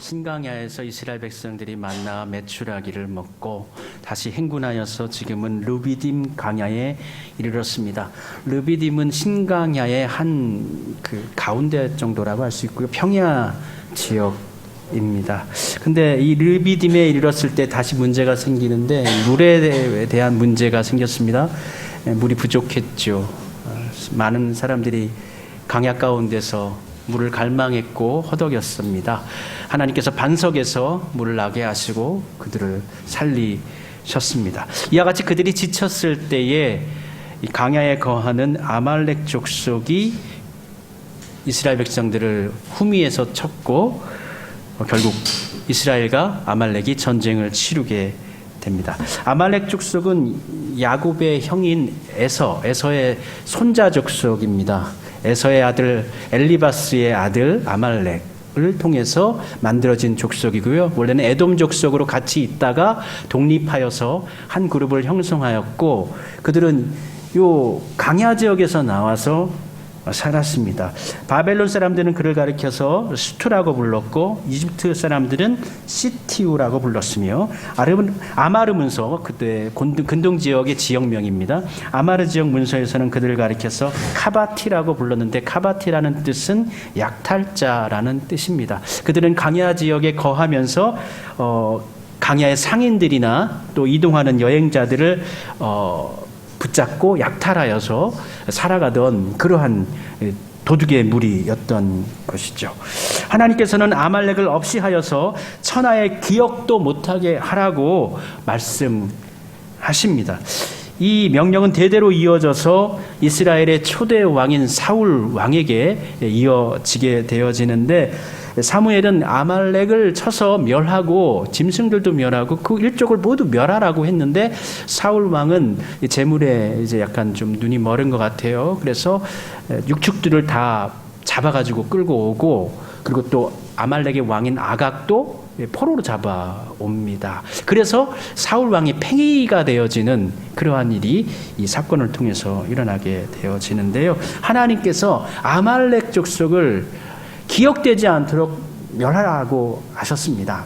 신강야에서 이스라엘 백성들이 만나 메추라기를 먹고 다시 행군하여서 지금은 르비딤 강야에 이르렀습니다. 르비딤은 신강야의 한 그 가운데 정도라고 할 수 있고요. 평야 지역입니다. 근데 이 르비딤에 이르렀을 때 다시 문제가 생기는데 물에 대한 문제가 생겼습니다. 물이 부족했죠. 많은 사람들이 강야 가운데서 물을 갈망했고 허덕였습니다. 하나님께서 반석에서 물을 나게 하시고 그들을 살리셨습니다. 이와 같이 그들이 지쳤을 때에 이 강야에 거하는 아말렉 족속이 이스라엘 백성들을 후미에서 쳤고 결국 이스라엘과 아말렉이 전쟁을 치르게 됩니다. 아말렉 족속은 야곱의 형인 에서의 손자 족속입니다. 에서의 아들 엘리바스의 아들 아말렉을 통해서 만들어진 족속이고요. 원래는 에돔 족속으로 같이 있다가 독립하여서 한 그룹을 형성하였고 그들은 요 강야 지역에서 나와서 살았습니다. 바벨론 사람들은 그를 가리켜서 수투라고 불렀고 이집트 사람들은 시티우라고 불렀으며 아마르 문서 그때 근동 지역의 지역명입니다. 아마르 지역 문서에서는 그들을 가리켜서 카바티라고 불렀는데 카바티라는 뜻은 약탈자라는 뜻입니다. 그들은 강야 지역에 거하면서 강야의 상인들이나 또 이동하는 여행자들을 붙잡고 약탈하여서 살아가던 그러한 도둑의 무리였던 것이죠. 하나님께서는 아말렉을 없이 하여서 천하의 기억도 못하게 하라고 말씀하십니다. 이 명령은 대대로 이어져서 이스라엘의 초대 왕인 사울 왕에게 이어지게 되어지는데 사무엘은 아말렉을 쳐서 멸하고 짐승들도 멸하고 그 일족을 모두 멸하라고 했는데 사울 왕은 재물에 이제 약간 좀 눈이 멀은 것 같아요. 그래서 육축들을 다 잡아가지고 끌고 오고 그리고 또 아말렉의 왕인 아각도 포로로 잡아옵니다. 그래서 사울 왕이 팽이가 되어지는 그러한 일이 이 사건을 통해서 일어나게 되어지는데요. 하나님께서 아말렉 족속을 기억되지 않도록 멸하라고 하셨습니다.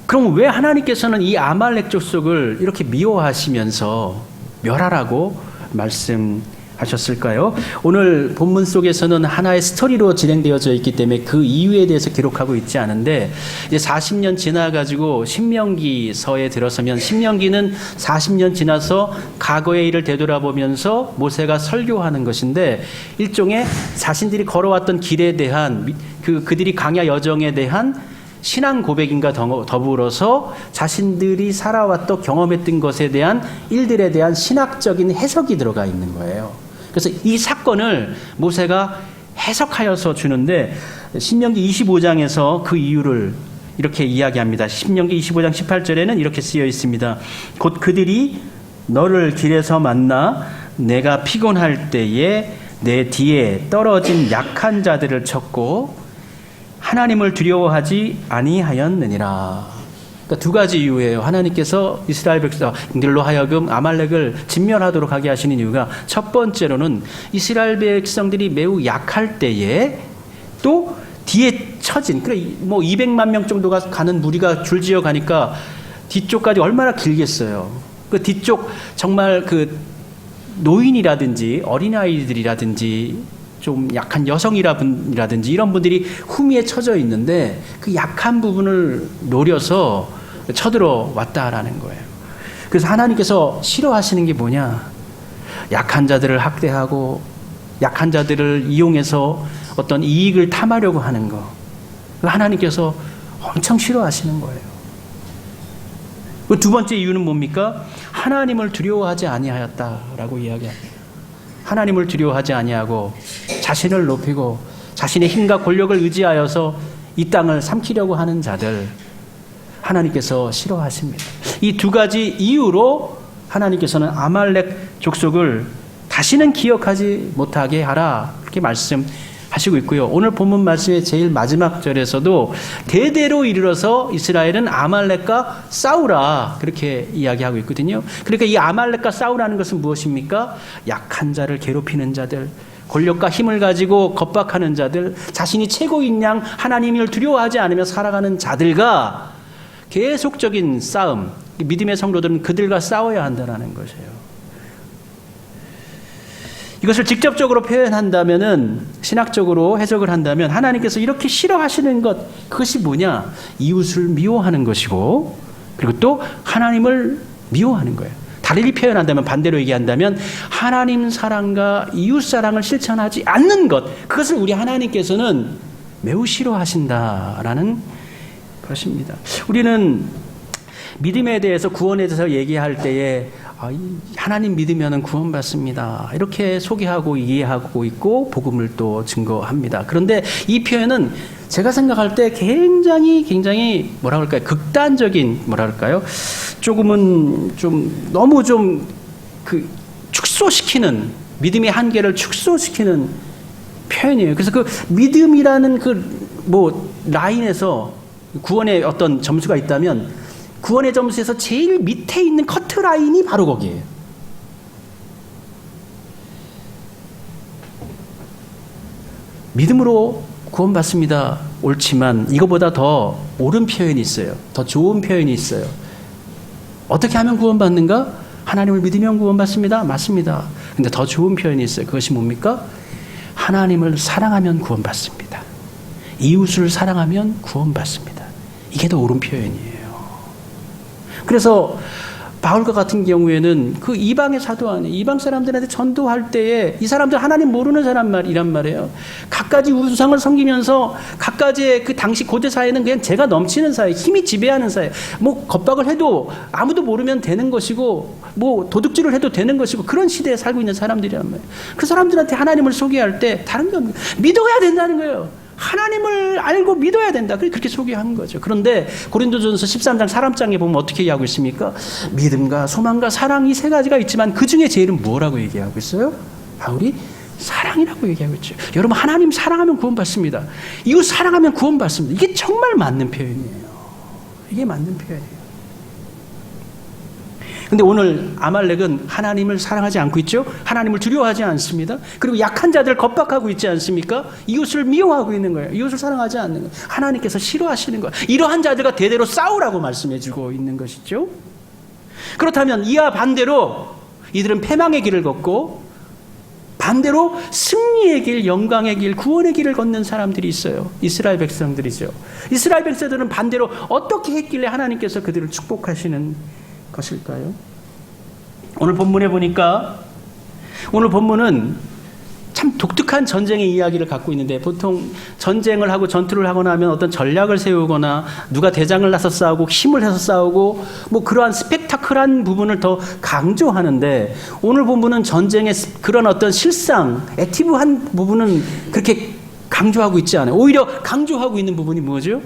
그럼 왜 하나님께서는 이 아말렉 족속을 이렇게 미워하시면서 멸하라고 말씀하셨을까요? 오늘 본문 속에서는 하나의 스토리로 진행되어져 있기 때문에 그 이유에 대해서 기록하고 있지 않은데 이제 40년 지나가지고 신명기서에 들어서면 신명기는 40년 지나서 과거의 일을 되돌아보면서 모세가 설교하는 것인데 일종의 자신들이 걸어왔던 길에 대한 그들이 강야 여정에 대한 신앙 고백인가 더불어서 자신들이 살아왔던 경험했던 것에 대한 일들에 대한 신학적인 해석이 들어가 있는 거예요. 그래서 이 사건을 모세가 해석하여서 주는데 신명기 25장에서 그 이유를 이렇게 이야기합니다. 신명기 25장 18절에는 이렇게 쓰여 있습니다. 곧 그들이 너를 길에서 만나 내가 피곤할 때에 내 뒤에 떨어진 약한 자들을 쳤고 하나님을 두려워하지 아니하였느니라. 그러니까 두 가지 이유예요. 하나님께서 이스라엘 백성들로 하여금 아말렉을 진멸하도록 하게 하시는 이유가 첫 번째로는 이스라엘 백성들이 매우 약할 때에 또 뒤에 처진 뭐 200만 명 정도가 가는 무리가 줄지어 가니까 뒤쪽까지 얼마나 길겠어요. 그 뒤쪽 정말 그 노인이라든지 어린아이들이라든지 좀 약한 여성이라든지 이런 분들이 후미에 처져 있는데 그 약한 부분을 노려서 쳐들어 왔다라는 거예요. 그래서 하나님께서 싫어하시는 게 뭐냐? 약한 자들을 학대하고 약한 자들을 이용해서 어떤 이익을 탐하려고 하는 거. 하나님께서 엄청 싫어하시는 거예요. 두 번째 이유는 뭡니까? 하나님을 두려워하지 아니하였다라고 이야기합니다. 하나님을 두려워하지 아니하고 자신을 높이고 자신의 힘과 권력을 의지하여서 이 땅을 삼키려고 하는 자들 하나님께서 싫어하십니다. 이 두 가지 이유로 하나님께서는 아말렉 족속을 다시는 기억하지 못하게 하라 그렇게 말씀하시고 있고요. 오늘 본문 말씀의 제일 마지막 절에서도 대대로 이르러서 이스라엘은 아말렉과 싸우라 그렇게 이야기하고 있거든요. 그러니까 이 아말렉과 싸우라는 것은 무엇입니까? 약한 자를 괴롭히는 자들, 권력과 힘을 가지고 겁박하는 자들, 자신이 최고인 양 하나님을 두려워하지 않으며 살아가는 자들과 계속적인 싸움, 믿음의 성도들은 그들과 싸워야 한다는 것이에요. 이것을 직접적으로 표현한다면은, 신학적으로 해석을 한다면 하나님께서 이렇게 싫어하시는 것, 그것이 뭐냐? 이웃을 미워하는 것이고, 그리고 또 하나님을 미워하는 거예요. 다르게 표현한다면, 반대로 얘기한다면 하나님 사랑과 이웃 사랑을 실천하지 않는 것, 그것을 우리 하나님께서는 매우 싫어하신다라는 것입니다. 우리는 믿음에 대해서, 구원에 대해서 얘기할 때에 하나님 믿으면 구원받습니다, 이렇게 소개하고 이해하고 있고 복음을 또 증거합니다. 그런데 이 표현은 제가 생각할 때 굉장히 뭐라 그럴까요? 극단적인, 뭐라 그럴까요? 조금은 좀 너무 좀 축소시키는, 믿음의 한계를 축소시키는 표현이에요. 그래서 그 믿음이라는 라인에서 구원의 어떤 점수가 있다면, 구원의 점수에서 제일 밑에 있는 커트라인이 바로 거기에요. 믿음으로 구원받습니다, 옳지만 이거보다 더 옳은 표현이 있어요. 더 좋은 표현이 있어요. 어떻게 하면 구원받는가? 하나님을 믿으면 구원받습니다, 맞습니다. 근데 더 좋은 표현이 있어요. 그것이 뭡니까? 하나님을 사랑하면 구원받습니다, 이웃을 사랑하면 구원받습니다. 이게 더 옳은 표현이에요. 그래서 바울과 같은 경우에는 그 이방의 사도 안에, 이방 사람들한테 전도할 때에 이 사람들 하나님 모르는 사람이란 말이에요. 갖가지 우상을 섬기면서 갖가지의 그 당시 고대 사회는 그냥 죄가 넘치는 사회, 힘이 지배하는 사회, 겁박을 해도 아무도 모르면 되는 것이고, 도둑질을 해도 되는 것이고, 그런 시대에 살고 있는 사람들이란 말이에요. 그 사람들한테 하나님을 소개할 때 다른 게 없는 거예요. 믿어야 된다는 거예요. 하나님을 알고 믿어야 된다, 그렇게 소개한 거죠. 그런데 고린도전서 13장 사람장에 보면 어떻게 얘기하고 있습니까? 믿음과 소망과 사랑, 이 세 가지가 있지만 그 중에 제일은 뭐라고 얘기하고 있어요? 바울이 사랑이라고 얘기하고 있죠. 여러분, 하나님 사랑하면 구원받습니다, 이웃 사랑하면 구원받습니다. 이게 정말 맞는 표현이에요. 이게 맞는 표현이에요. 근데 오늘 아말렉은 하나님을 사랑하지 않고 있죠? 하나님을 두려워하지 않습니다. 그리고 약한 자들 겁박하고 있지 않습니까? 이웃을 미워하고 있는 거예요. 이웃을 사랑하지 않는 거예요. 하나님께서 싫어하시는 거예요. 이러한 자들과 대대로 싸우라고 말씀해주고 있는 것이죠. 그렇다면 이와 반대로 이들은 패망의 길을 걷고, 반대로 승리의 길, 영광의 길, 구원의 길을 걷는 사람들이 있어요. 이스라엘 백성들이죠. 이스라엘 백성들은 반대로 어떻게 했길래 하나님께서 그들을 축복하시는 것일까요? 오늘 본문에 보니까, 오늘 본문은 참 독특한 전쟁의 이야기를 갖고 있는데, 보통 전쟁을 하고 전투를 하고 나면 어떤 전략을 세우거나 누가 대장을 나서 싸우고 힘을 해서 싸우고 그러한 스펙타클한 부분을 더 강조하는데, 오늘 본문은 전쟁의 그런 어떤 실상, 액티브한 부분은 그렇게 강조하고 있지 않아요. 오히려 강조하고 있는 부분이 뭐죠?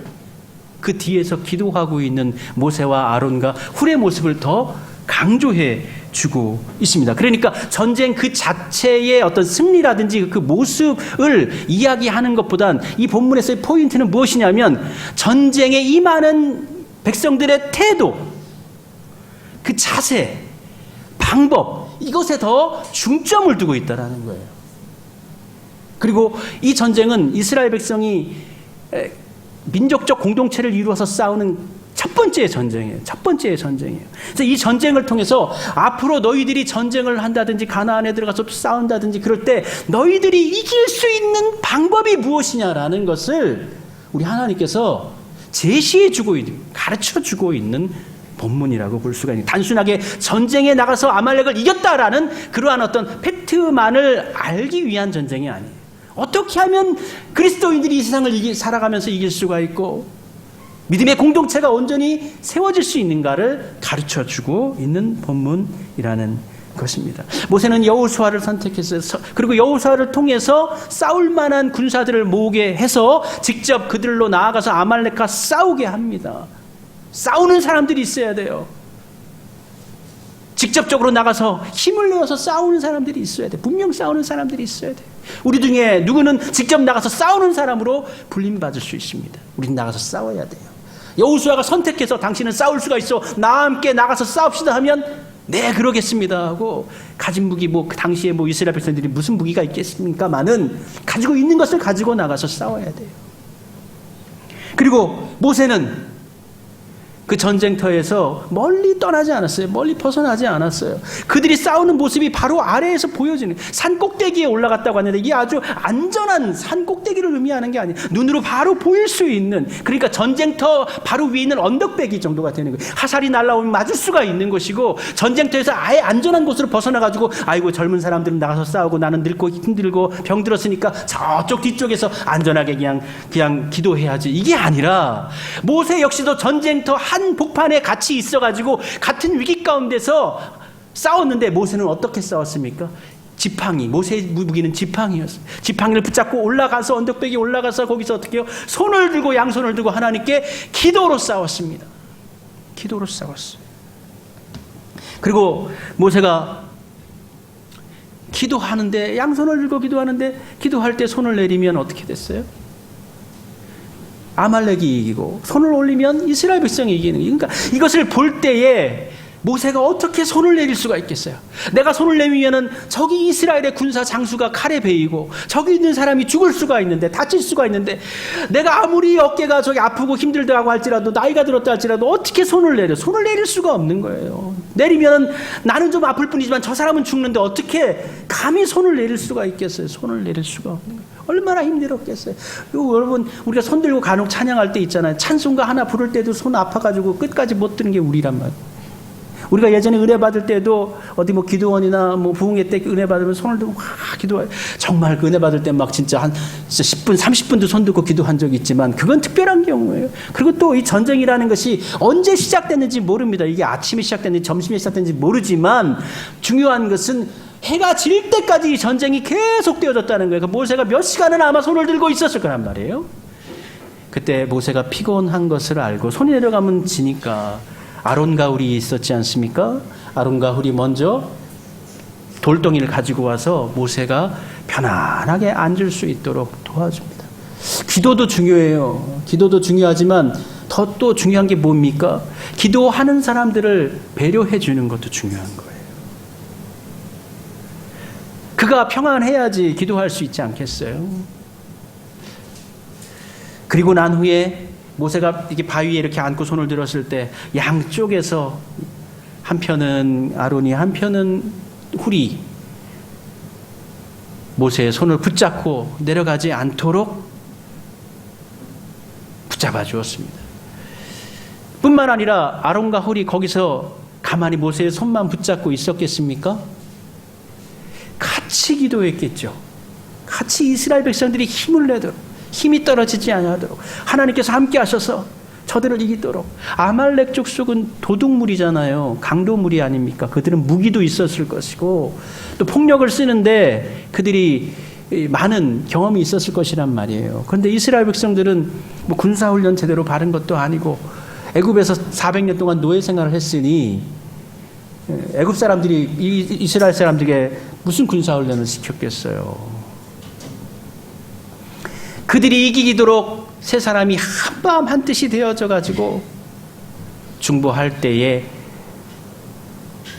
그 뒤에서 기도하고 있는 모세와 아론과 훌의 모습을 더 강조해 주고 있습니다. 그러니까 전쟁 그 자체의 어떤 승리라든지 그 모습을 이야기하는 것보단 이 본문에서의 포인트는 무엇이냐면, 전쟁에 임하는 백성들의 태도, 그 자세, 방법, 이것에 더 중점을 두고 있다는 거예요. 그리고 이 전쟁은 이스라엘 백성이 민족적 공동체를 이루어서 싸우는 첫 번째 전쟁이에요. 첫 번째 전쟁이에요. 그래서 이 전쟁을 통해서 앞으로 너희들이 전쟁을 한다든지 가나안에 들어가서 싸운다든지 그럴 때 너희들이 이길 수 있는 방법이 무엇이냐라는 것을 우리 하나님께서 제시해주고 있는, 가르쳐주고 있는 본문이라고 볼 수가 있는, 단순하게 전쟁에 나가서 아말렉을 이겼다라는 그러한 어떤 팩트만을 알기 위한 전쟁이 아니에요. 어떻게 하면 그리스도인들이 이 세상을 살아가면서 이길 수가 있고 믿음의 공동체가 온전히 세워질 수 있는가를 가르쳐주고 있는 본문이라는 것입니다. 모세는 여호수아를 선택했어요. 그리고 여호수아를 통해서 싸울 만한 군사들을 모으게 해서 직접 그들로 나아가서 아말렉과 싸우게 합니다. 싸우는 사람들이 있어야 돼요. 직접적으로 나가서 힘을 내어서 싸우는 사람들이 있어야 돼. 분명 싸우는 사람들이 있어야 돼. 우리 중에 누구는 직접 나가서 싸우는 사람으로 불림받을 수 있습니다. 우리는 나가서 싸워야 돼요. 여호수아가 선택해서 당신은 싸울 수가 있어, 나와 함께 나가서 싸웁시다 하면 네, 그러겠습니다 하고 가진 무기 그 당시에 이스라엘 백성들이 무슨 무기가 있겠습니까만은 가지고 있는 것을 가지고 나가서 싸워야 돼요. 그리고 모세는 그 전쟁터에서 멀리 떠나지 않았어요. 멀리 벗어나지 않았어요. 그들이 싸우는 모습이 바로 아래에서 보여지는, 산 꼭대기에 올라갔다고 하는데 이게 아주 안전한 산 꼭대기를 의미하는 게 아니에요. 눈으로 바로 보일 수 있는, 그러니까 전쟁터 바로 위에 있는 언덕배기 정도가 되는 거예요. 화살이 날아오면 맞을 수가 있는 것이고, 전쟁터에서 아예 안전한 곳으로 벗어나가지고 아이고 젊은 사람들은 나가서 싸우고 나는 늙고 힘들고 병들었으니까 저쪽 뒤쪽에서 안전하게 그냥 기도해야지, 이게 아니라 모세 역시도 전쟁터 한 복판에 같이 있어가지고 같은 위기 가운데서 싸웠는데 모세는 어떻게 싸웠습니까? 지팡이, 모세의 무기는 지팡이였어요. 지팡이를 붙잡고 올라가서 언덕배기 올라가서 거기서 어떻게 해요? 손을 들고 양손을 들고 하나님께 기도로 싸웠습니다. 기도로 싸웠어요. 그리고 모세가 기도하는데, 양손을 들고 기도하는데, 기도할 때 손을 내리면 어떻게 됐어요? 아말렉이 이기고, 손을 올리면 이스라엘 백성이 이기는 거예요. 그러니까 이것을 볼 때에 모세가 어떻게 손을 내릴 수가 있겠어요? 내가 손을 내밀면은 저기 이스라엘의 군사 장수가 칼에 베이고 저기 있는 사람이 죽을 수가 있는데, 다칠 수가 있는데, 내가 아무리 어깨가 저기 아프고 힘들다고 할지라도, 나이가 들었다 할지라도 어떻게 손을 내려? 손을 내릴 수가 없는 거예요. 내리면은 나는 좀 아플 뿐이지만 저 사람은 죽는데 어떻게 감히 손을 내릴 수가 있겠어요? 손을 내릴 수가 없는 거예요. 얼마나 힘들었겠어요. 여러분, 우리가 손 들고 간혹 찬양할 때 있잖아요. 찬송가 하나 부를 때도 손 아파가지고 끝까지 못 드는 게 우리란 말이에요. 우리가 예전에 은혜 받을 때도 어디 기도원이나 부흥회 때 은혜 받으면 손을 들고 기도해. 정말 그 은혜 받을 때 진짜 한 10분, 30분도 손 들고 기도한 적이 있지만 그건 특별한 경우예요. 그리고 또 이 전쟁이라는 것이 언제 시작됐는지 모릅니다. 이게 아침에 시작됐는지 점심에 시작됐는지 모르지만 중요한 것은 해가 질 때까지 이 전쟁이 계속 되어졌다는 거예요. 모세가 몇 시간은 아마 손을 들고 있었을 거란 말이에요. 그때 모세가 피곤한 것을 알고 손이 내려가면 지니까 아론과 훌이 있었지 않습니까? 아론과 훌이 먼저 돌덩이를 가지고 와서 모세가 편안하게 앉을 수 있도록 도와줍니다. 기도도 중요해요. 기도도 중요하지만 더 또 중요한 게 뭡니까? 기도하는 사람들을 배려해 주는 것도 중요한 거예요. 그가 평안해야지 기도할 수 있지 않겠어요? 그리고 난 후에 모세가 이렇게 바위에 이렇게 앉고 손을 들었을 때 양쪽에서 한편은 아론이, 한편은 훌이 모세의 손을 붙잡고 내려가지 않도록 붙잡아 주었습니다. 뿐만 아니라 아론과 훌이 거기서 가만히 모세의 손만 붙잡고 있었겠습니까? 같이 기도했겠죠. 같이 이스라엘 백성들이 힘을 내도록, 힘이 떨어지지 않도록 하나님께서 함께 하셔서 저들을 이기도록. 아말렉 족속은 도둑물이잖아요. 강도물이 아닙니까? 그들은 무기도 있었을 것이고 또 폭력을 쓰는데 그들이 많은 경험이 있었을 것이란 말이에요. 그런데 이스라엘 백성들은 군사훈련 제대로 받은 것도 아니고 애굽에서 400년 동안 노예 생활을 했으니 애굽 사람들이 이스라엘 사람들에게 무슨 군사훈련을 시켰겠어요. 그들이 이기도록 세 사람이 한마음 한뜻이 되어져 가지고 중보할 때에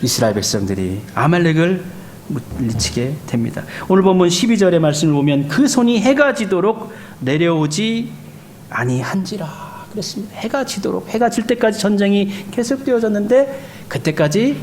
이스라엘 백성들이 아말렉을 물리치게 됩니다. 오늘 본문 12절의 말씀을 보면 그 손이 해가 지도록 내려오지 아니한지라 그랬습니다. 해가 지도록, 해가 질 때까지 전쟁이 계속되어졌는데 그때까지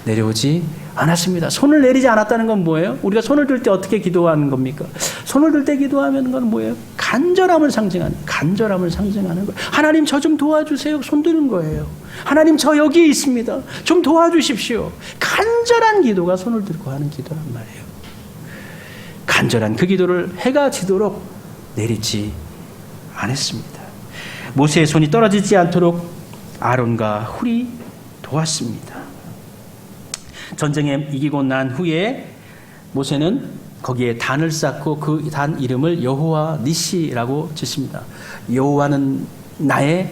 내려오지 않았습니다. 손을 내리지 않았다는 건 뭐예요? 우리가 손을 들 때 어떻게 기도하는 겁니까? 손을 들 때 기도하는 건 뭐예요? 간절함을 상징하는 거예요. 하나님 저 좀 도와주세요. 손 드는 거예요. 하나님 저 여기에 있습니다. 좀 도와주십시오. 간절한 기도가 손을 들고 하는 기도란 말이에요. 간절한 그 기도를 해가 지도록 내리지 않았습니다. 모세의 손이 떨어지지 않도록 아론과 훌이 도왔습니다. 전쟁에 이기고 난 후에 모세는 거기에 단을 쌓고 그 단 이름을 여호와 니시라고 짓습니다. 여호와는 나의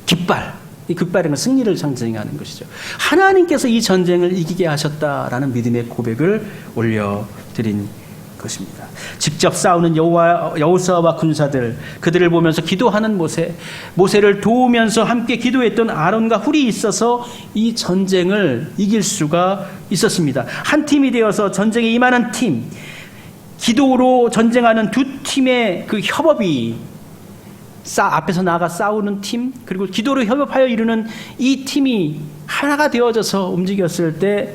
깃발. 이 깃발은 승리를 상징하는 것이죠. 하나님께서 이 전쟁을 이기게 하셨다라는 믿음의 고백을 올려드린 것입니다. 직접 싸우는 여호수아와 군사들, 그들을 보면서 기도하는 모세를 도우면서 함께 기도했던 아론과 훌이 있어서 이 전쟁을 이길 수가 있었습니다. 한 팀이 되어서 전쟁에 임하는 팀, 기도로 전쟁하는 두 팀의 그 협업이 앞에서 나아가 싸우는 팀, 그리고 기도로 협업하여 이루는 이 팀이 하나가 되어져서 움직였을 때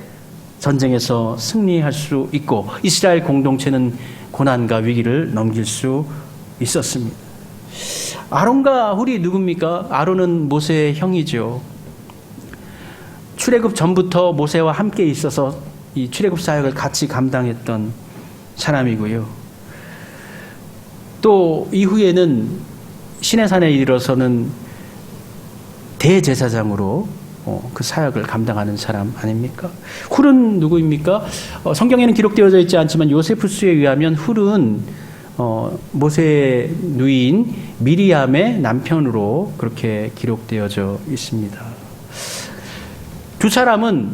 전쟁에서 승리할 수 있고 이스라엘 공동체는 고난과 위기를 넘길 수 있었습니다. 아론과 훌이 누굽니까? 아론은 모세의 형이죠. 출애굽 전부터 모세와 함께 있어서 이 출애굽 사역을 같이 감당했던 사람이고요. 또 이후에는 시내산에 이르러서는 대제사장으로 그 사역을 감당하는 사람 아닙니까? 훌은 누구입니까? 성경에는 기록되어져 있지 않지만 요세푸스에 의하면 훌은 모세의 누이인 미리암의 남편으로 그렇게 기록되어져 있습니다. 두 사람은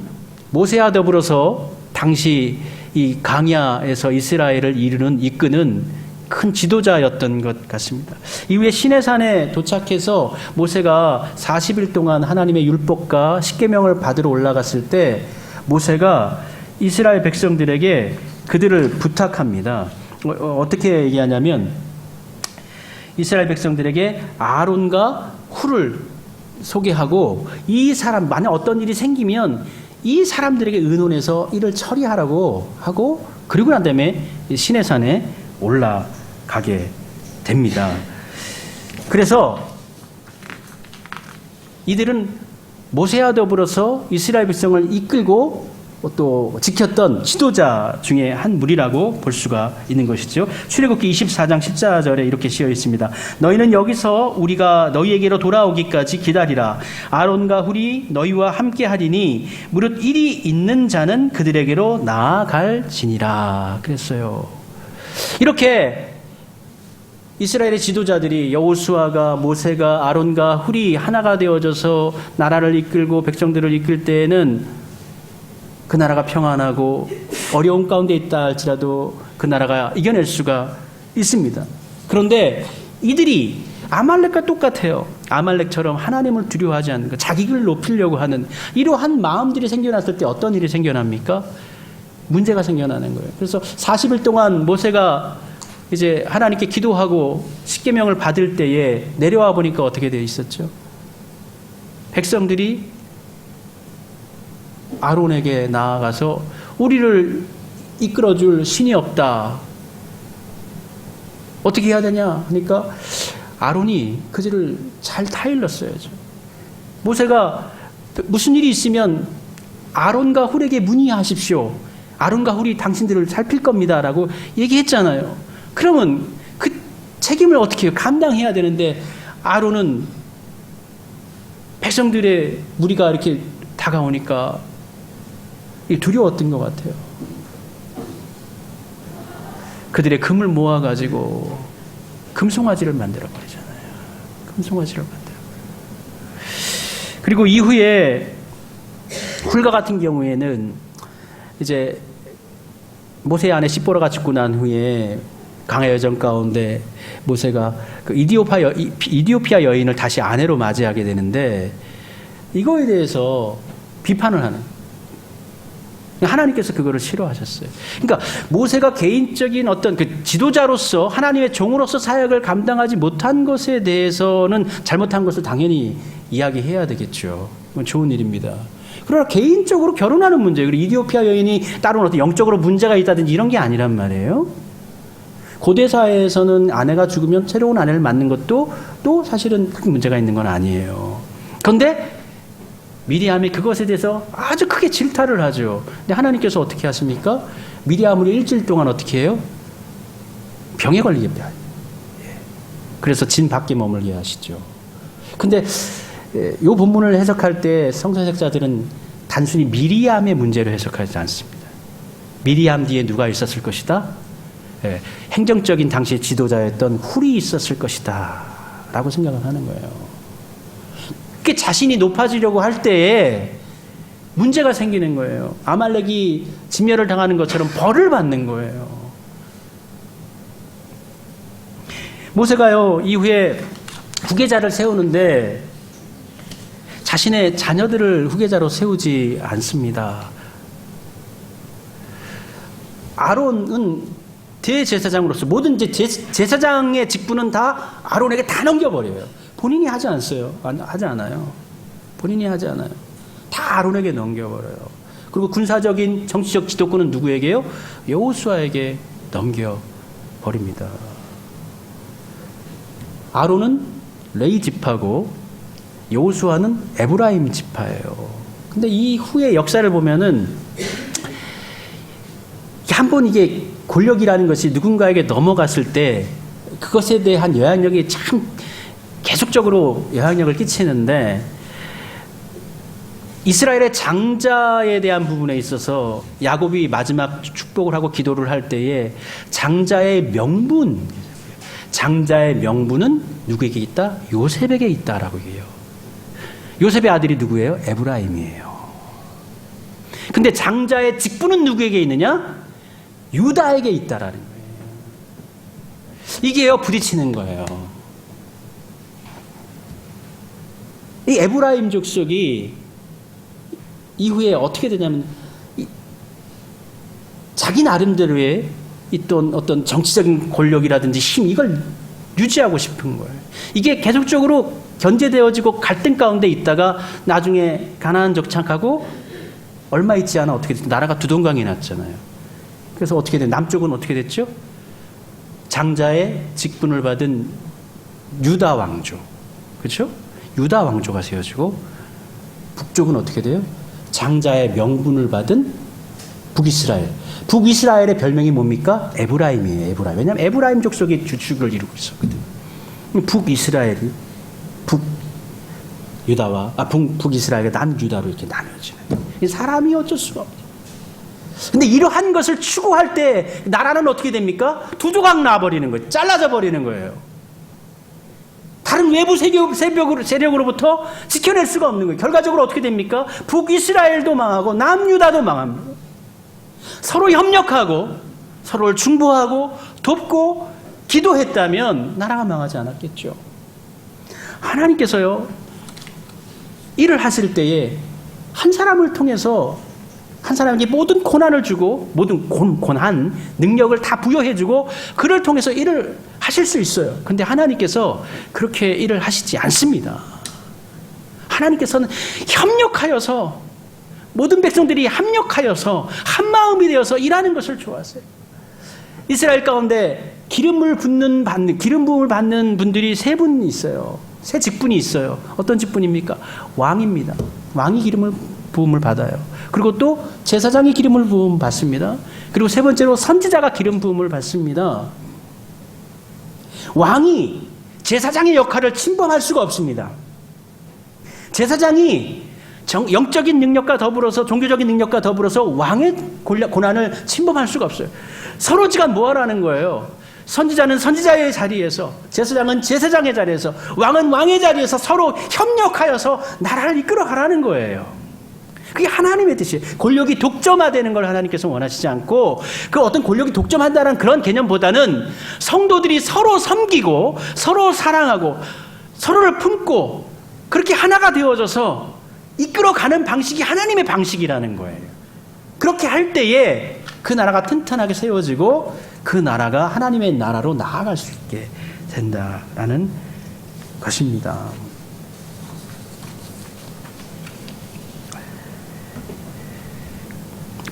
모세와 더불어서 당시 이 광야에서 이스라엘을 이끄는 큰 지도자였던 것 같습니다. 이후에 시내산에 도착해서 모세가 40일 동안 하나님의 율법과 십계명을 받으러 올라갔을 때 모세가 이스라엘 백성들에게 그들을 부탁합니다. 어떻게 얘기하냐면 이스라엘 백성들에게 아론과 훌을 소개하고 이 사람, 만약 어떤 일이 생기면 이 사람들에게 의논해서 이를 처리하라고 하고 그리고 난 다음에 시내산에 올라가게 됩니다. 그래서 이들은 모세와 더불어서 이스라엘 백성을 이끌고 또 지켰던 지도자 중에 한 무리라고 볼 수가 있는 것이죠. 출애굽기 24장 14절에 이렇게 쓰여 있습니다. 너희는 여기서 우리가 너희에게로 돌아오기까지 기다리라. 아론과 훌이 너희와 함께 하리니 무릇 일이 있는 자는 그들에게로 나아갈지니라 그랬어요. 이렇게 이스라엘의 지도자들이 여호수아가 모세가 아론과 훌이 하나가 되어져서 나라를 이끌고 백성들을 이끌 때에는 그 나라가 평안하고 어려운 가운데 있다 할지라도 그 나라가 이겨낼 수가 있습니다. 그런데 이들이 아말렉과 똑같아요. 아말렉처럼 하나님을 두려워하지 않는 것, 자기를 높이려고 하는 이러한 마음들이 생겨났을 때 어떤 일이 생겨납니까? 문제가 생겨나는 거예요. 그래서 40일 동안 모세가 이제 하나님께 기도하고 십계명을 받을 때에 내려와 보니까 어떻게 되어 있었죠? 백성들이 아론에게 나아가서 우리를 이끌어줄 신이 없다. 어떻게 해야 되냐 하니까 아론이 그들을 잘 타일렀어야죠. 모세가 무슨 일이 있으면 아론과 훌에게 문의하십시오. 아론과 훌이 당신들을 살필 겁니다. 라고 얘기했잖아요. 그러면 그 책임을 어떻게 해요? 감당해야 되는데 아론은 백성들의 무리가 이렇게 다가오니까 두려웠던 것 같아요. 그들의 금을 모아가지고 금송아지를 만들어버리잖아요. 금송아지를 만들어버려요. 그리고 이후에 훌과 같은 경우에는 이제 모세의 아내 시보라가 죽고 난 후에 강해 여정 가운데 모세가 그 이디오피아 여인을 다시 아내로 맞이하게 되는데 이거에 대해서 비판을 하는 하나님께서 그거를 싫어하셨어요. 그러니까 모세가 개인적인 어떤 그 지도자로서 하나님의 종으로서 사역을 감당하지 못한 것에 대해서는 잘못한 것을 당연히 이야기해야 되겠죠. 그건 좋은 일입니다. 그러나 개인적으로 결혼하는 문제, 그리고 이디오피아 여인이 따로 어떤 영적으로 문제가 있다든지 이런 게 아니란 말이에요. 고대 사회에서는 아내가 죽으면 새로운 아내를 맡는 것도 또 사실은 큰 문제가 있는 건 아니에요. 그런데 미리암이 그것에 대해서 아주 크게 질타를 하죠. 근데 하나님께서 어떻게 하십니까? 미리암을 일주일 동안 어떻게 해요? 병에 걸리게 해요. 그래서 진 밖에 머물게 하시죠. 근데 이 본문을 해석할 때 성서해석자들은 단순히 미리암의 문제로 해석하지 않습니다. 미리암 뒤에 누가 있었을 것이다? 행정적인 당시의 지도자였던 훌이 있었을 것이다 라고 생각을 하는 거예요. 자신이 높아지려고 할 때에 문제가 생기는 거예요. 아말렉이 진멸을 당하는 것처럼 벌을 받는 거예요. 모세가요 이후에 후계자를 세우는데 자신의 자녀들을 후계자로 세우지 않습니다. 아론은 대제사장으로서 모든 제사장의 직분은 다 아론에게 다 넘겨버려요. 본인이 하지 않아요. 본인이 하지 않아요. 다 아론에게 넘겨버려요. 그리고 군사적인 정치적 지도권은 누구에게요? 여호수아에게 넘겨버립니다. 아론은 레위 지파고 여호수아는 에브라임 지파예요. 근데 이 후의 역사를 보면은 한번 이게 권력이라는 것이 누군가에게 넘어갔을 때 그것에 대한 영향력이 참 계속적으로 영향력을 끼치는데 이스라엘의 장자에 대한 부분에 있어서 야곱이 마지막 축복을 하고 기도를 할 때에 장자의 명분은 누구에게 있다? 요셉에게 있다라고 얘기해요. 요셉의 아들이 누구예요? 에브라임이에요. 근데 장자의 직분은 누구에게 있느냐? 유다에게 있다라는 거예요. 이게요 부딪히는 거예요. 이 에브라임 족속이 이후에 어떻게 되냐면 자기 나름대로의 있던 어떤 정치적인 권력이라든지 힘 이걸 유지하고 싶은 거예요. 이게 계속적으로 견제되어지고 갈등 가운데 있다가 나중에 가나안 정착하고 얼마 있지 않아 어떻게 됐죠? 나라가 두 동강이 났잖아요. 그래서 어떻게 된 남쪽은 어떻게 됐죠? 장자의 직분을 받은 유다 왕조, 그렇죠? 유다 왕조가 세워지고 북쪽은 어떻게 돼요? 장자의 명분을 받은 북이스라엘. 북이스라엘의 별명이 뭡니까? 에브라임이에요. 에브라임. 왜냐하면 에브라임 족속이 주축을 이루고 있었거든요. 북이스라엘이 북이스라엘과 남유다로 이렇게 나눠지는. 사람이 어쩔 수가 없죠. 근데 이러한 것을 추구할 때 나라는 어떻게 됩니까? 두 조각 나버리는 거예요. 잘라져 버리는 거예요. 다른 외부 세력으로부터 지켜낼 수가 없는 거예요. 결과적으로 어떻게 됩니까? 북이스라엘도 망하고 남유다도 망합니다. 서로 협력하고 서로를 중보하고 돕고 기도했다면 나라가 망하지 않았겠죠. 하나님께서요 일을 하실 때에 한 사람을 통해서 한 사람에게 모든 고난을 주고 모든 고난, 능력을 다 부여해주고 그를 통해서 일을 하실 수 있어요. 그런데 하나님께서 그렇게 일을 하시지 않습니다. 하나님께서는 협력하여서 모든 백성들이 합력하여서 한마음이 되어서 일하는 것을 좋아하세요. 이스라엘 가운데 기름 부음을 받는 분들이 세 분 있어요. 세 직분이 있어요. 어떤 직분입니까? 왕입니다. 왕이 기름을 부음을 받아요. 그리고 또 제사장이 기름을 부음 받습니다. 그리고 세 번째로 선지자가 기름 부음을 받습니다. 왕이 제사장의 역할을 침범할 수가 없습니다. 제사장이 영적인 능력과 더불어서 종교적인 능력과 더불어서 왕의 고난을 침범할 수가 없어요. 서로지간 뭐하라는 거예요? 선지자는 선지자의 자리에서, 제사장은 제사장의 자리에서, 왕은 왕의 자리에서 서로 협력하여서 나라를 이끌어가라는 거예요. 그게 하나님의 뜻이에요. 권력이 독점화되는 걸 하나님께서 원하시지 않고 그 어떤 권력이 독점한다는 그런 개념보다는 성도들이 서로 섬기고 서로 사랑하고 서로를 품고 그렇게 하나가 되어져서 이끌어가는 방식이 하나님의 방식이라는 거예요. 그렇게 할 때에 그 나라가 튼튼하게 세워지고 그 나라가 하나님의 나라로 나아갈 수 있게 된다라는 것입니다.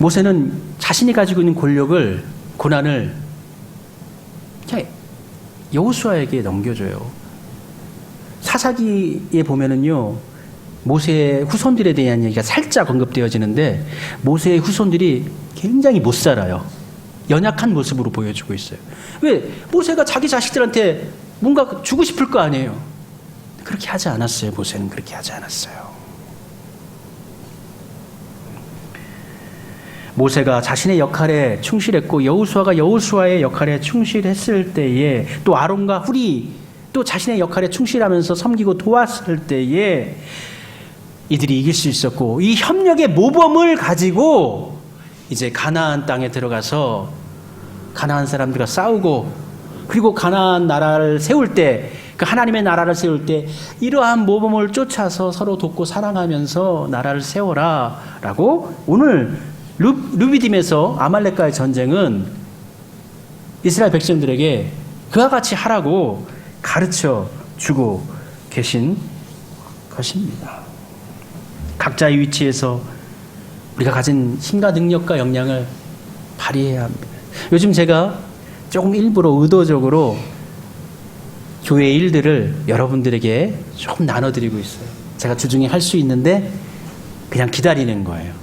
모세는 자신이 가지고 있는 고난을 그냥 여호수아에게 넘겨줘요. 사사기에 보면은요, 모세의 후손들에 대한 얘기가 살짝 언급되어지는데 모세의 후손들이 굉장히 못 살아요. 연약한 모습으로 보여주고 있어요. 왜? 모세가 자기 자식들한테 뭔가 주고 싶을 거 아니에요. 그렇게 하지 않았어요. 모세는 그렇게 하지 않았어요. 모세가 자신의 역할에 충실했고 여호수아가 여호수아의 역할에 충실했을 때에 또 아론과 훌이 또 자신의 역할에 충실하면서 섬기고 도왔을 때에 이들이 이길 수 있었고 이 협력의 모범을 가지고 이제 가나안 땅에 들어가서 가나안 사람들과 싸우고 그리고 가나안 나라를 세울 때, 그 하나님의 나라를 세울 때 이러한 모범을 쫓아서 서로 돕고 사랑하면서 나라를 세워라라고 오늘 르비딤에서 아말렉과의 전쟁은 이스라엘 백성들에게 그와 같이 하라고 가르쳐 주고 계신 것입니다. 각자의 위치에서 우리가 가진 힘과 능력과 역량을 발휘해야 합니다. 요즘 제가 조금 일부러 의도적으로 교회 일들을 여러분들에게 조금 나눠드리고 있어요. 제가 주중에 할 수 있는데 그냥 기다리는 거예요.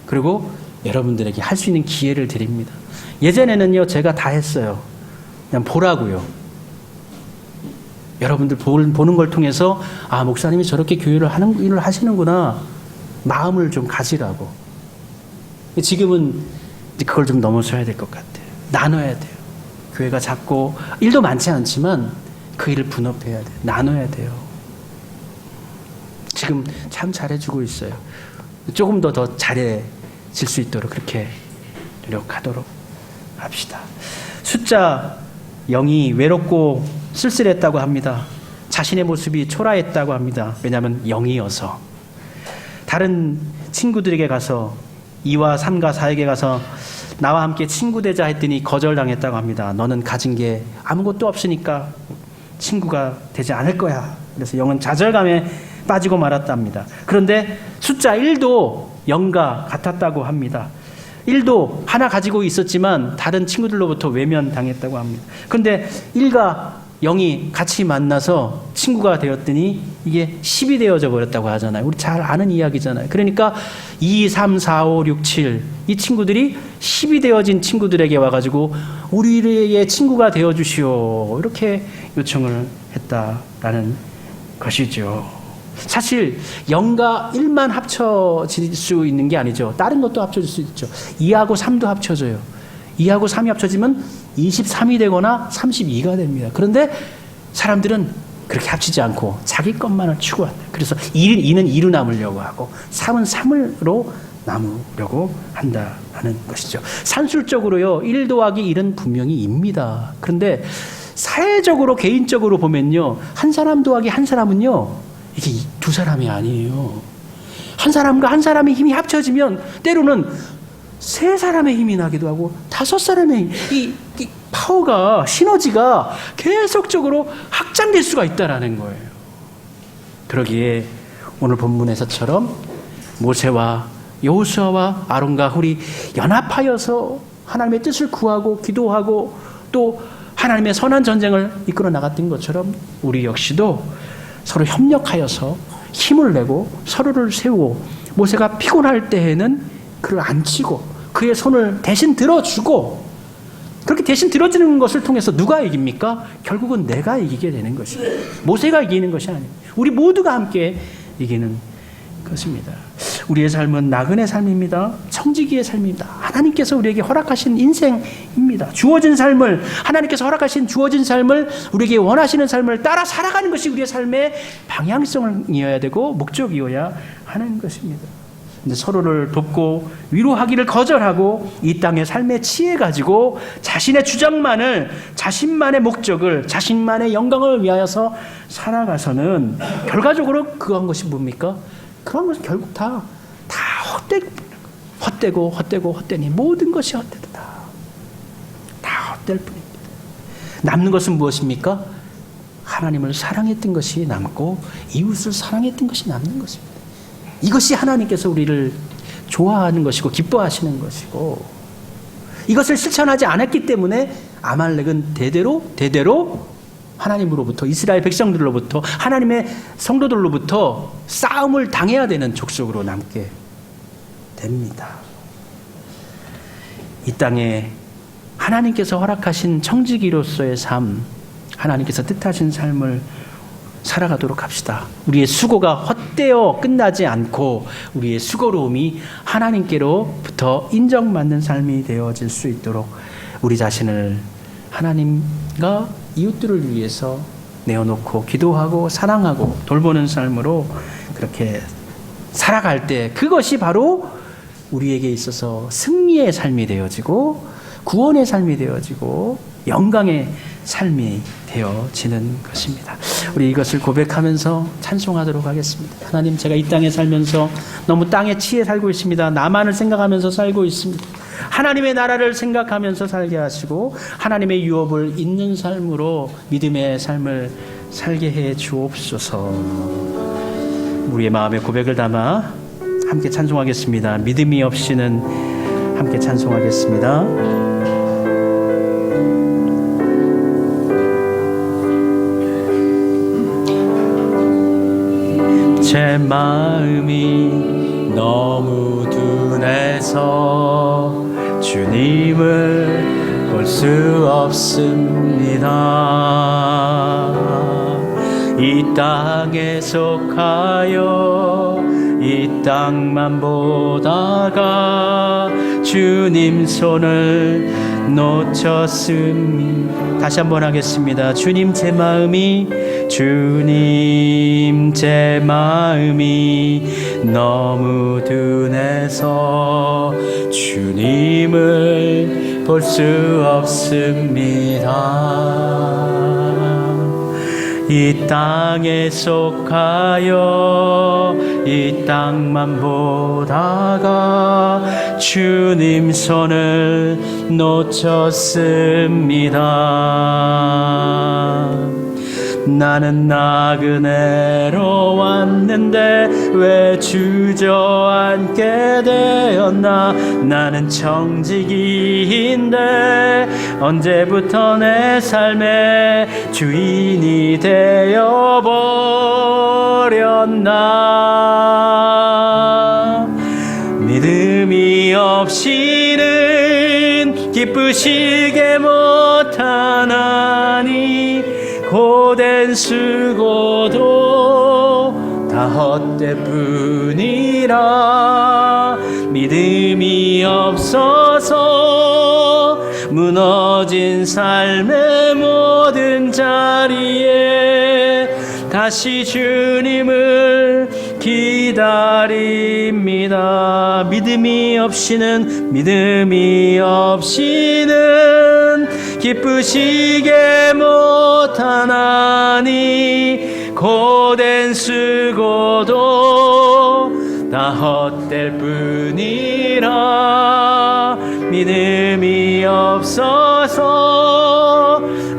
그리고 여러분들에게 할 수 있는 기회를 드립니다. 예전에는요, 제가 다 했어요. 그냥 보라고요. 여러분들 보는 걸 통해서 아, 목사님이 저렇게 교회를 하는 일을 하시는구나 마음을 좀 가지라고. 지금은 그걸 좀 넘어서야 될 것 같아요. 나눠야 돼요. 교회가 작고 일도 많지 않지만 그 일을 분업해야 돼요. 나눠야 돼요. 지금 참 잘해주고 있어요. 조금 더 잘해질 수 있도록 그렇게 노력하도록 합시다. 숫자 0이 외롭고 쓸쓸했다고 합니다. 자신의 모습이 초라했다고 합니다. 왜냐하면 0이어서. 다른 친구들에게 가서 2와 3과 4에게 가서 나와 함께 친구 되자 했더니 거절당했다고 합니다. 너는 가진 게 아무것도 없으니까 친구가 되지 않을 거야. 그래서 0은 좌절감에 빠지고 말았답니다. 그런데 숫자 1도 0과 같았다고 합니다. 1도 하나 가지고 있었지만 다른 친구들로부터 외면당했다고 합니다. 그런데 1과 0이 같이 만나서 친구가 되었더니 이게 10이 되어져 버렸다고 하잖아요. 우리 잘 아는 이야기잖아요. 그러니까 2, 3, 4, 5, 6, 7 이 친구들이 10이 되어진 친구들에게 와가지고 우리의 친구가 되어주시오 이렇게 요청을 했다라는 것이죠. 사실 0과 1만 합쳐질 수 있는 게 아니죠. 다른 것도 합쳐질 수 있죠. 2하고 3도 합쳐져요. 2하고 3이 합쳐지면 23이 되거나 32가 됩니다. 그런데 사람들은 그렇게 합치지 않고 자기 것만을 추구한다. 그래서 2는 2로 남으려고 하고 3은 3으로 남으려고 한다는 것이죠. 산술적으로요. 1 더하기 1은 분명히 2입니다. 그런데 사회적으로 개인적으로 보면요. 한 사람 더하기 한 사람은요. 이게 두 사람이 아니에요. 한 사람과 한 사람의 힘이 합쳐지면 때로는 세 사람의 힘이 나기도 하고 다섯 사람의 힘, 이 파워가 시너지가 계속적으로 확장될 수가 있다라는 거예요. 그러기에 오늘 본문에서처럼 모세와 여호수아와 아론과 훌이 연합하여서 하나님의 뜻을 구하고 기도하고 또 하나님의 선한 전쟁을 이끌어 나갔던 것처럼 우리 역시도 서로 협력하여서 힘을 내고 서로를 세우고 모세가 피곤할 때에는 그를 안치고 그의 손을 대신 들어주고 그렇게 대신 들어주는 것을 통해서 누가 이깁니까? 결국은 내가 이기게 되는 것입니다. 모세가 이기는 것이 아닙니다. 우리 모두가 함께 이기는 것입니다. 우리의 삶은 나그네 삶입니다. 청지기의 삶입니다. 하나님께서 우리에게 허락하신 인생입니다. 주어진 삶을 하나님께서 허락하신 주어진 삶을 우리에게 원하시는 삶을 따라 살아가는 것이 우리의 삶의 방향성이어야 되고 목적이어야 하는 것입니다. 근데 서로를 돕고 위로하기를 거절하고 이 땅의 삶에 취해가지고 자신의 주장만을 자신만의 목적을 자신만의 영광을 위하여서 살아가서는 결과적으로 그한 것이 뭡니까? 그런 것은 결국 다 헛되니 모든 것이 헛되다. 다 헛될 뿐입니다. 남는 것은 무엇입니까? 하나님을 사랑했던 것이 남고 이웃을 사랑했던 것이 남는 것입니다. 이것이 하나님께서 우리를 좋아하는 것이고 기뻐하시는 것이고 이것을 실천하지 않았기 때문에 아말렉은 대대로 하나님으로부터 이스라엘 백성들로부터 하나님의 성도들로부터 싸움을 당해야 되는 족속으로 남게 됩니다. 이 땅에 하나님께서 허락하신 청지기로서의 삶, 하나님께서 뜻하신 삶을 살아가도록 합시다. 우리의 수고가 헛되어 끝나지 않고 우리의 수고로움이 하나님께로부터 인정받는 삶이 되어질 수 있도록 우리 자신을 하나님과 이웃들을 위해서 내어놓고 기도하고 사랑하고 돌보는 삶으로 그렇게 살아갈 때 그것이 바로 우리에게 있어서 승리의 삶이 되어지고 구원의 삶이 되어지고 영광의 삶이 되어지는 것입니다. 우리 이것을 고백하면서 찬송하도록 하겠습니다. 하나님, 제가 이 땅에 살면서 너무 땅에 치에 살고 있습니다. 나만을 생각하면서 살고 있습니다. 하나님의 나라를 생각하면서 살게 하시고 하나님의 유업을 있는 삶으로 믿음의 삶을 살게 해 주옵소서. 우리의 마음의 고백을 담아 함께 찬송하겠습니다. 믿음이 없이는 함께 찬송하겠습니다. 제 마음이 너무 둔해서 주님을 볼 수 없습니다. 이 땅에 속하여 이 땅만 보다가 주님 손을 놓쳤습니다. 다시 한번 하겠습니다. 주님, 제 마음이 너무 둔해서 주님을 볼 수 없습니다. 이 땅에 속하여 이 땅만 보다가 주님 손을 놓쳤습니다. 나는 나그네로 왔는데 왜 주저앉게 되었나. 나는 청지기인데 언제부터 내 삶의 주인이 되어버렸나. 믿음이 없이는 기쁘시게 못하나니 고된 수고도 다 헛되뿐이라. 믿음이 없어서 무너진 삶의 모든 자리에 다시 주님을 기다립니다. 믿음이 없이는 기쁘시게 못하나니 고된 수고도 다 헛될 뿐이라. 믿음이 없어서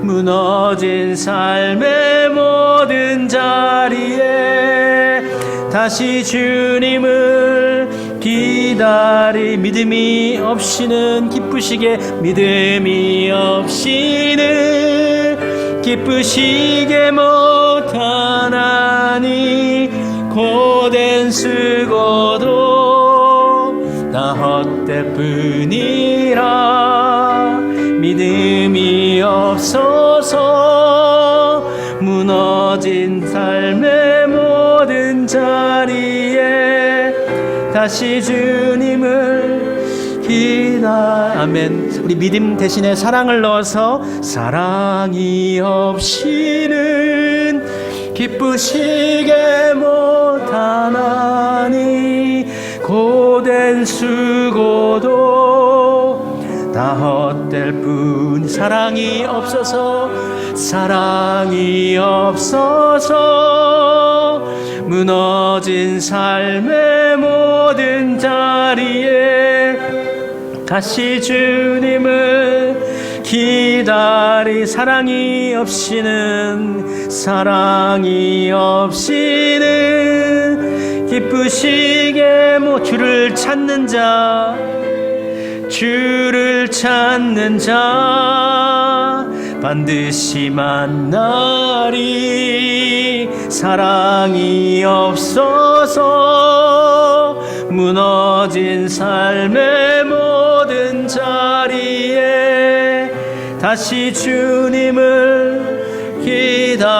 무너진 삶의 모든 자리에 다시 주님을 믿음이 없이는 기쁘시게 못하나니 고된 수고도 다 헛될 뿐이라. 믿음이 없어서 무너진 삶의 모든 자리에 다시 주님을 아멘. 우리 믿음 대신에 사랑을 넣어서 사랑이 없이는 기쁘시게 못하나니 고된 수고도 다 헛될 뿐. 사랑이 없어서 무너진 삶의 모든 자리에 다시 주님을 사랑이 없이는 기쁘시게 주를 찾는 자 반드시 만나리. 사랑이 없어서 무너진 삶의 모든 자리에 다시 주님을 기다립니다.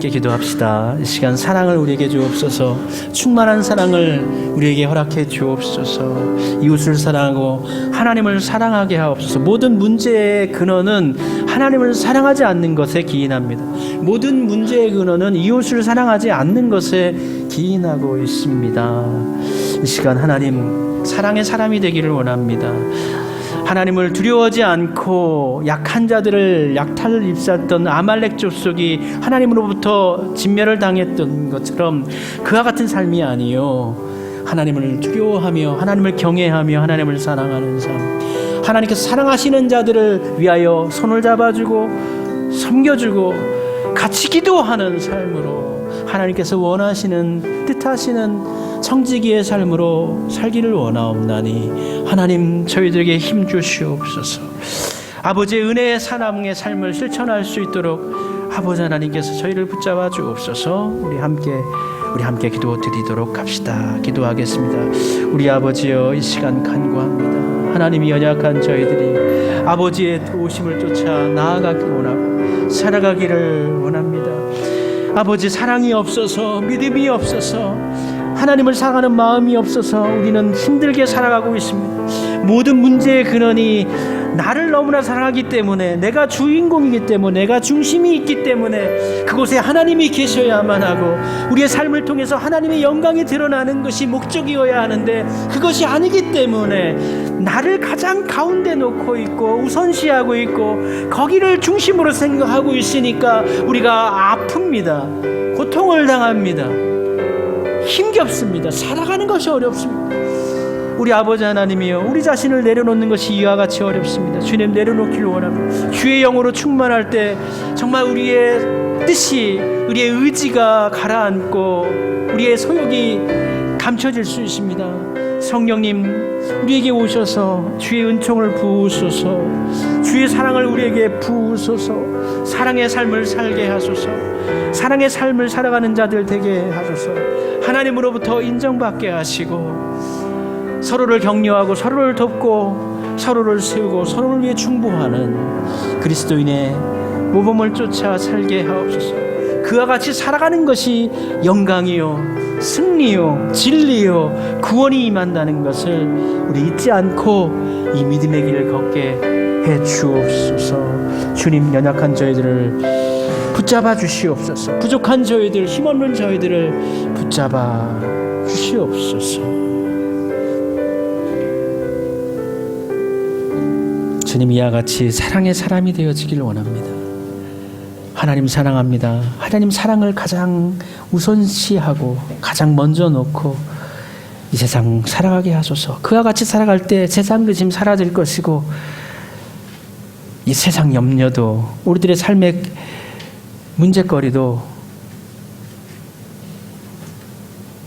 함께 기도합시다. 이 시간 사랑을 우리에게 주옵소서. 충만한 사랑을 우리에게 허락해 주옵소서. 이웃을 사랑하고 하나님을 사랑하게 하옵소서. 모든 문제의 근원은 하나님을 사랑하지 않는 것에 기인합니다. 모든 문제의 근원은 이웃을 사랑하지 않는 것에 기인하고 있습니다. 이 시간 하나님, 사랑의 사람이 되기를 원합니다. 하나님을 두려워하지 않고 약한 자들을 약탈을 입쌌던 아말렉 족속이 하나님으로부터 진멸을 당했던 것처럼 그와 같은 삶이 아니요, 하나님을 두려워하며 하나님을 경외하며 하나님을 사랑하는 삶, 하나님께서 사랑하시는 자들을 위하여 손을 잡아주고 섬겨주고 같이 기도하는 삶으로 하나님께서 원하시는 뜻하시는 청지기의 삶으로 살기를 원하옵나니 하나님 저희들에게 힘 주시옵소서. 아버지의 은혜의 사랑의 삶을 실천할 수 있도록 아버지 하나님께서 저희를 붙잡아 주옵소서. 우리 함께 기도 드리도록 합시다. 기도하겠습니다. 우리 아버지여, 이 시간 간구합니다. 하나님이 연약한 저희들이 아버지의 도우심을 쫓아 나아가기를 원하고 살아가기를 원합니다. 아버지, 사랑이 없어서, 믿음이 없어서, 하나님을 사랑하는 마음이 없어서 우리는 힘들게 살아가고 있습니다. 모든 문제의 근원이 나를 너무나 사랑하기 때문에, 내가 주인공이기 때문에, 내가 중심이 있기 때문에 그곳에 하나님이 계셔야만 하고 우리의 삶을 통해서 하나님의 영광이 드러나는 것이 목적이어야 하는데 그것이 아니기 때문에 나를 가장 가운데 놓고 있고 우선시하고 있고 거기를 중심으로 생각하고 있으니까 우리가 아픕니다. 고통을 당합니다. 힘겹습니다. 살아가는 것이 어렵습니다. 우리 아버지 하나님이여, 우리 자신을 내려놓는 것이 이와 같이 어렵습니다. 주님, 내려놓기를 원합니다. 주의 영으로 충만할 때 정말 우리의 뜻이, 우리의 의지가 가라앉고 우리의 소욕이 감춰질 수 있습니다. 성령님, 우리에게 오셔서 주의 은총을 부으소서. 주의 사랑을 우리에게 부으소서. 사랑의 삶을 살게 하소서. 사랑의 삶을 살아가는 자들 되게 하소서. 하나님으로부터 인정받게 하시고 서로를 격려하고 서로를 돕고 서로를 세우고 서로를 위해 충고하는 그리스도인의 모범을 쫓아 살게 하옵소서. 그와 같이 살아가는 것이 영광이요, 승리요, 진리요, 구원이 임한다는 것을 우리 잊지 않고 이 믿음의 길을 걷게 해 주옵소서. 주님, 연약한 저희들을 붙잡아 주시옵소서. 부족한 저희들, 힘없는 저희들을 붙잡아 주시옵소서. 주님, 이와 같이 사랑의 사람이 되어지기를 원합니다. 하나님 사랑합니다. 하나님 사랑을 가장 우선시하고 가장 먼저 놓고 이 세상 살아가게 하소서. 그와 같이 살아갈 때 세상 근심 사라질 것이고 이 세상 염려도, 우리들의 삶의 문제거리도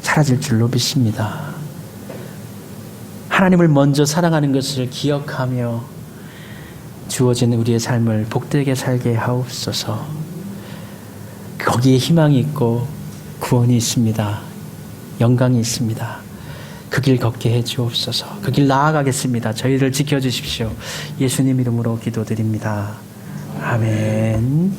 사라질 줄로 믿습니다. 하나님을 먼저 사랑하는 것을 기억하며 주어진 우리의 삶을 복되게 살게 하옵소서. 거기에 희망이 있고 구원이 있습니다. 영광이 있습니다. 그 길 걷게 해 주옵소서. 그 길 나아가겠습니다. 저희를 지켜주십시오. 예수님 이름으로 기도드립니다. 아멘.